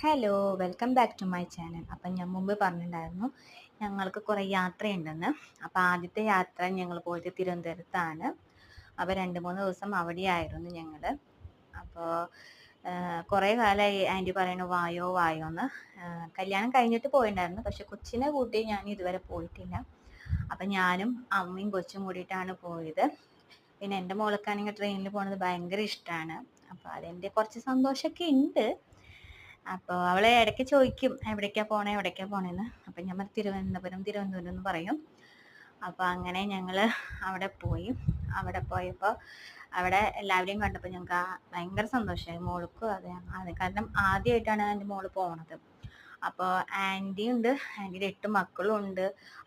Hello, welcome back to my channel. അപ്പം ഞാൻ മുമ്പ് പറഞ്ഞിട്ടുണ്ടായിരുന്നു ഞങ്ങൾക്ക് കുറേ യാത്രയുണ്ടെന്ന്. അപ്പോൾ ആദ്യത്തെ യാത്ര ഞങ്ങൾ പോയത് തിരുവനന്തപുരത്താണ്. അപ്പോൾ 2-3 ദിവസം അവിടെയായിരുന്നു ഞങ്ങൾ. അപ്പോൾ കുറേ കാലമായി ആൻറ്റി പറയണു വായോ വായോ എന്ന്. കല്യാണം കഴിഞ്ഞിട്ട് പോയിട്ടുണ്ടായിരുന്നു, പക്ഷെ കൊച്ചിനെ കൂട്ടി ഞാൻ ഇതുവരെ പോയിട്ടില്ല. അപ്പം ഞാനും അമ്മയും കൊച്ചും കൂടിയിട്ടാണ് പോയത്. പിന്നെ എൻ്റെ മോൾക്കാണെങ്കിൽ ട്രെയിനിൽ പോകുന്നത് ഭയങ്കര ഇഷ്ടമാണ്. അപ്പോൾ അതിൻ്റെ കുറച്ച് സന്തോഷമൊക്കെ ഉണ്ട്. അപ്പോൾ അവളെ ഇടയ്ക്ക് ചോദിക്കും എവിടേക്കാ പോണേ എവിടേക്കാ പോണേന്ന്. അപ്പം ഞാൻ പറഞ്ഞു തിരുവനന്തപുരം തിരുവനന്തപുരം എന്ന് പറയും. അപ്പോൾ അങ്ങനെ ഞങ്ങൾ അവിടെ പോയി. അവിടെ പോയപ്പോൾ അവിടെ എല്ലാവരെയും കണ്ടപ്പോൾ ഞങ്ങൾക്ക് ഭയങ്കര സന്തോഷമായി. മോൾക്കും അതെ, കാരണം ആദ്യമായിട്ടാണ് എൻ്റെ മോള് പോണത്. അപ്പോൾ ആൻറ്റി ഉണ്ട്, ആൻറ്റിയുടെ 8 മക്കളും ഉണ്ട്,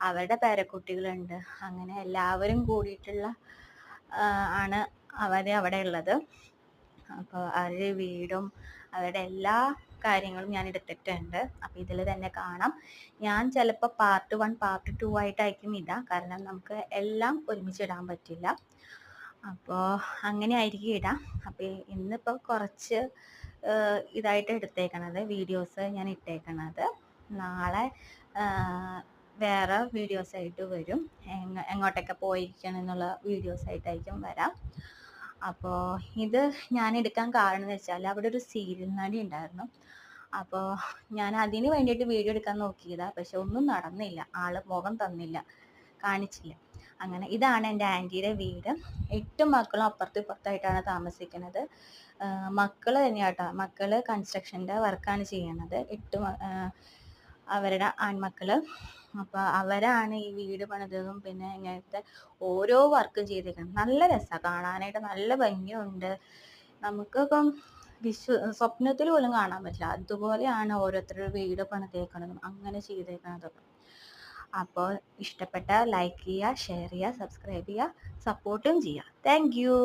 അവരുടെ പേരക്കുട്ടികളുണ്ട്. അങ്ങനെ എല്ലാവരും കൂടിയിട്ടുള്ള ആണ് അവിടെ ഉള്ളത്. അപ്പോൾ അവരുടെ വീടും അവരുടെ എല്ലാ കാര്യങ്ങളും ഞാൻ എടുത്തിട്ടുണ്ട്. അപ്പോൾ ഇതിൽ തന്നെ കാണാം. ഞാൻ ചിലപ്പോൾ പാർട്ട് 1 പാർട്ട് 2 ആയിട്ടായിരിക്കും ഇടാം, കാരണം നമുക്ക് എല്ലാം ഒരുമിച്ച് ഇടാൻ പറ്റില്ല. അപ്പോൾ അങ്ങനെ ആയിരിക്കും ഇടാം. അപ്പോൾ ഇന്നിപ്പോൾ കുറച്ച് ഇതായിട്ട് എടുത്തേക്കണത് വീഡിയോസ് ഞാൻ ഇട്ടേക്കണത്. നാളെ വേറെ വീഡിയോസ് ആയിട്ട് വരും. എങ്ങോട്ടൊക്കെ പോയിരിക്കണം എന്നുള്ള വീഡിയോസ് ആയിട്ടായിരിക്കും വരാം. അപ്പോൾ ഇത് ഞാൻ എടുക്കാൻ കാരണം എന്ന് വെച്ചാൽ അവിടെ ഒരു സീരിയൽ നടി ഉണ്ടായിരുന്നു. അപ്പോൾ ഞാൻ അതിന് വേണ്ടിയിട്ട് വീഡിയോ എടുക്കാൻ നോക്കിയതാണ്, പക്ഷെ ഒന്നും നടന്നില്ല. ആള് മുഖം തന്നില്ല, കാണിച്ചില്ല. അങ്ങനെ ഇതാണ് എൻ്റെ ആൻറ്റിയുടെ വീട്. 8 മക്കളും അപ്പുറത്തും ഇപ്പുറത്തായിട്ടാണ് താമസിക്കുന്നത്. മക്കള് തന്നെയാട്ടോ, മക്കള് കൺസ്ട്രക്ഷൻ്റെ വർക്കാണ് ചെയ്യണത്. അവരുടെ ആൺമക്കള്. അപ്പോൾ അവരാണ് ഈ വീട് പണിതതും പിന്നെ ഇങ്ങനത്തെ ഓരോ വർക്കും ചെയ്തേക്കുന്നത്. നല്ല രസമാണ് കാണാനായിട്ട്, നല്ല ഭംഗിയുണ്ട്. നമുക്കിപ്പം സ്വപ്നത്തിൽ പോലും കാണാൻ പറ്റില്ല, അതുപോലെയാണ് ഓരോരുത്തരുടെ വീട് പണിതേക്കണതും അങ്ങനെ ചെയ്തേക്കണതൊക്കെ. അപ്പോൾ ഇഷ്ടപ്പെട്ട ലൈക്ക് ചെയ്യുക, ഷെയർ ചെയ്യുക, സബ്സ്ക്രൈബ് ചെയ്യുക, സപ്പോർട്ടും ചെയ്യുക. Thank you.